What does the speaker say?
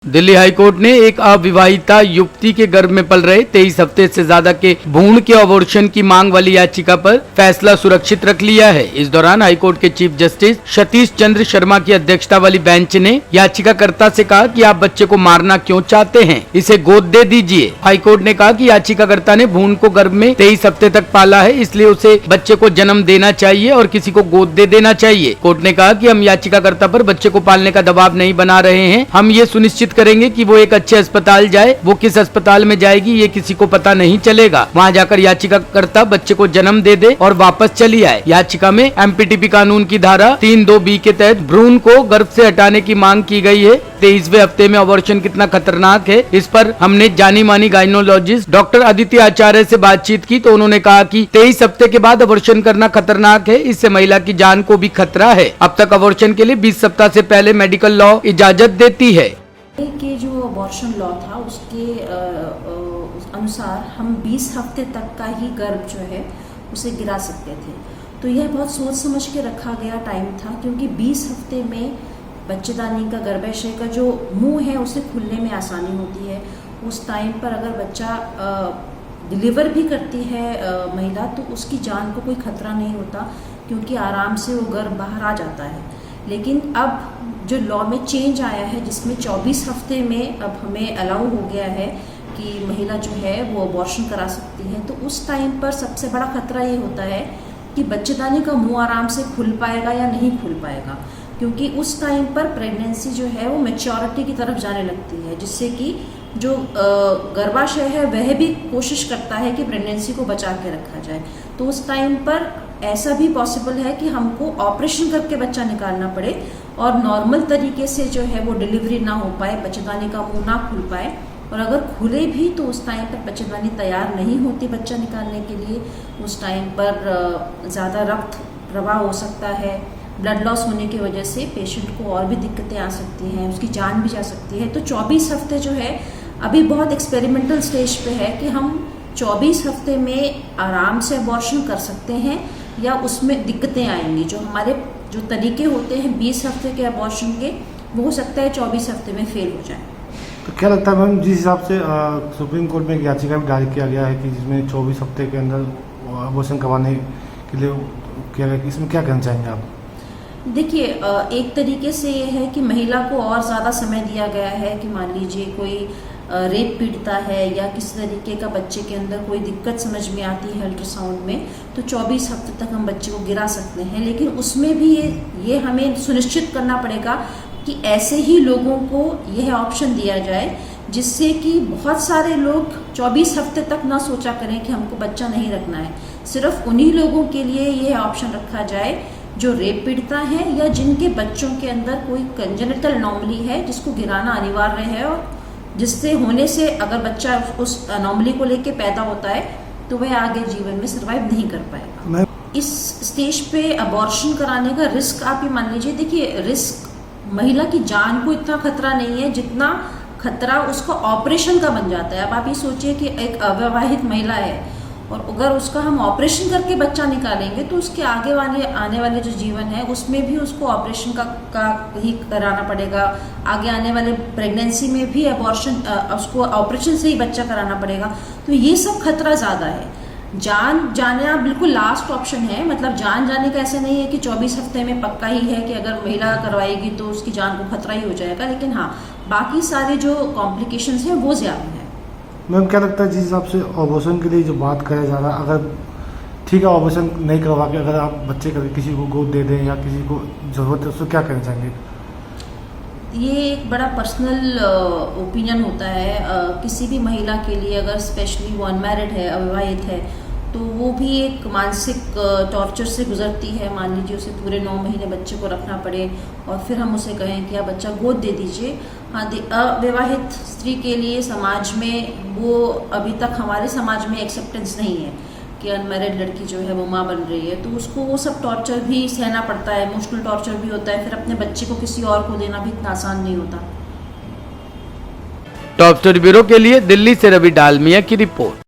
Delhi high court ने एक अविवाहिता युवती के गर्भ में पल रहे 23 हफ्ते से ज्यादा के भ्रूण के अबॉर्शन की मांग वाली याचिका पर फैसला सुरक्षित रख लिया है। इस दौरान हाईकोर्ट के चीफ जस्टिस सतीश चंद्र शर्मा की अध्यक्षता वाली बेंच ने याचिकाकर्ता से कहा कि आप बच्चे को मारना क्यों चाहते हैं, इसे गोद दे दीजिए। हाईकोर्ट ने कहा कि याचिकाकर्ता ने भ्रूण को गर्भ में 23 हफ्ते तक पाला है, इसलिए उसे बच्चे को जन्म देना चाहिए और किसी को गोद दे देना चाहिए। कोर्ट ने कहा कि हम याचिकाकर्ता पर बच्चे को पालने का दबाव नहीं बना रहे हैं, हम ये सुनिश्चित करेंगे कि वो एक अच्छे अस्पताल जाए। वो किस अस्पताल में जाएगी ये किसी को पता नहीं चलेगा। वहाँ जाकर याचिकाकर्ता बच्चे को जन्म दे दे और वापस चली आए। याचिका में एमपीटीपी कानून की धारा 3(2)(b) के तहत भ्रूण को गर्भ से हटाने की मांग की गई है। 23वें हफ्ते में अबॉर्शन कितना खतरनाक है, इस पर हमने जानी मानी गायनोलॉजिस्ट डॉक्टर आदित्य आचार्य से बातचीत की तो उन्होंने कहा कि 23 हफ्ते के बाद अबॉर्शन करना खतरनाक है, इससे महिला की जान को भी खतरा है। अब तक अबॉर्शन के लिए 20 सप्ताह से पहले मेडिकल लॉ इजाजत देती है। के जो अबॉर्शन लॉ था उसके अनुसार हम 20 हफ्ते तक का ही गर्भ जो है उसे गिरा सकते थे। तो यह बहुत सोच समझ के रखा गया टाइम था, क्योंकि 20 हफ्ते में बच्चेदानी का गर्भाशय का जो मुंह है उसे खुलने में आसानी होती है। उस टाइम पर अगर बच्चा डिलीवर भी करती है महिला तो उसकी जान को कोई खतरा नहीं होता, क्योंकि आराम से वो गर्भ बाहर आ जाता है। लेकिन अब जो लॉ में चेंज आया है जिसमें 24 हफ्ते में अब हमें अलाउ हो गया है कि महिला जो है वो अबॉर्शन करा सकती है, तो उस टाइम पर सबसे बड़ा खतरा ये होता है कि बच्चेदानी का मुंह आराम से खुल पाएगा या नहीं खुल पाएगा, क्योंकि उस टाइम पर प्रेगनेंसी जो है वो मैच्योरिटी की तरफ जाने लगती है, जिससे कि जो गर्भाशय है वह भी कोशिश करता है कि प्रेगनेंसी को बचा के रखा जाए। तो उस टाइम पर ऐसा भी पॉसिबल है कि हमको ऑपरेशन करके बच्चा निकालना पड़े और नॉर्मल तरीके से जो है वो डिलीवरी ना हो पाए, बच्चेदानी का मुंह ना खुल पाए, और अगर खुले भी तो उस टाइम पर बच्चेदानी तैयार नहीं होती बच्चा निकालने के लिए। उस टाइम पर ज़्यादा रक्त प्रवाह हो सकता है, ब्लड लॉस होने की वजह से पेशेंट को और भी दिक्कतें आ सकती हैं, उसकी जान भी जा सकती है। तो 24 हफ्ते जो है अभी बहुत एक्सपेरिमेंटल स्टेज पे है कि हम 24 हफ्ते में आराम से अबॉर्शन कर सकते हैं या उसमें दिक्कतें आएंगी। जो हमारे जो तरीके होते हैं 20 हफ्ते के अबॉर्शन के, वो हो सकता है 24 हफ्ते में फेल हो जाए। तो क्या लगता है मैम, जिस हिसाब से सुप्रीम कोर्ट में एक याचिका भी दायर किया गया है कि जिसमें 24 हफ्ते के अंदर अबॉर्शन करवाने के लिए किया गया, इसमें क्या कहना चाहेंगे आप? देखिए, एक तरीके से ये है कि महिला को और ज़्यादा समय दिया गया है कि मान लीजिए कोई रेप पीड़िता है या किसी तरीके का बच्चे के अंदर कोई दिक्कत समझ में आती है अल्ट्रासाउंड में, तो 24 हफ्ते तक हम बच्चे को गिरा सकते हैं। लेकिन उसमें भी ये हमें सुनिश्चित करना पड़ेगा कि ऐसे ही लोगों को यह ऑप्शन दिया जाए जिससे कि बहुत सारे लोग 24 हफ्ते तक ना सोचा करें कि हमको बच्चा नहीं रखना है। सिर्फ उन्हीं लोगों के लिए यह ऑप्शन रखा जाए जो रेप पीड़िता हैं या जिनके बच्चों के अंदर कोई कंजेनिटल एनोमली है जिसको गिराना अनिवार्य है, और जिससे होने से अगर बच्चा उस एनोमली को लेके पैदा होता है तो वह आगे जीवन में सर्वाइव नहीं कर पाएगा। इस स्टेज पे अबॉर्शन कराने का रिस्क आप ही मान लीजिए। देखिए, रिस्क महिला की जान को इतना खतरा नहीं है जितना खतरा उसका ऑपरेशन का बन जाता है। अब आप ये सोचिए कि एक अविवाहित महिला है और अगर उसका हम ऑपरेशन करके बच्चा निकालेंगे तो उसके आने वाले जो जीवन है उसमें भी उसको ऑपरेशन का ही कराना पड़ेगा। आगे आने वाले प्रेगनेंसी में भी अबॉर्शन उसको ऑपरेशन से ही बच्चा कराना पड़ेगा। तो ये सब खतरा ज़्यादा है। जान जाना बिल्कुल लास्ट ऑप्शन है, मतलब जान जाने का ऐसे नहीं है कि 24 हफ्ते में पक्का ही है कि अगर महिला करवाएगी तो उसकी जान को खतरा ही हो जाएगा। लेकिन हाँ, बाकी सारे जो कॉम्प्लिकेशंस हैं वो ज़्यादा है। मैम, क्या लगता है जिस हिसाब से अबॉर्शन के लिए जो बात करा जा रहा है, अगर ठीक है अबॉर्शन नहीं करवा के अगर आप बच्चे कर किसी को गोद दे दें या किसी को ज़रूरत है, उसको क्या कहना चाहेंगे? ये एक बड़ा पर्सनल ओपिनियन होता है किसी भी महिला के लिए। अगर स्पेशली वो अनमैरिड है, अविवाहित है, तो वो भी एक मानसिक टॉर्चर से गुजरती है। मान लीजिए उसे पूरे 9 महीने बच्चे को रखना पड़े और फिर हम उसे कहें कि आप बच्चा गोद दे दीजिए। हाँ, अविवाहित स्त्री के लिए समाज में वो अभी तक हमारे समाज में एक्सेप्टेंस नहीं है कि अनमैरिड लड़की जो है वो माँ बन रही है, तो उसको वो सब टॉर्चर भी सहना पड़ता है, इमोशनल टॉर्चर भी होता है। फिर अपने बच्चे को किसी और को देना भी इतना आसान नहीं होता। टॉप स्टोरी ब्यूरो के लिए दिल्ली से रवि डालमिया की रिपोर्ट।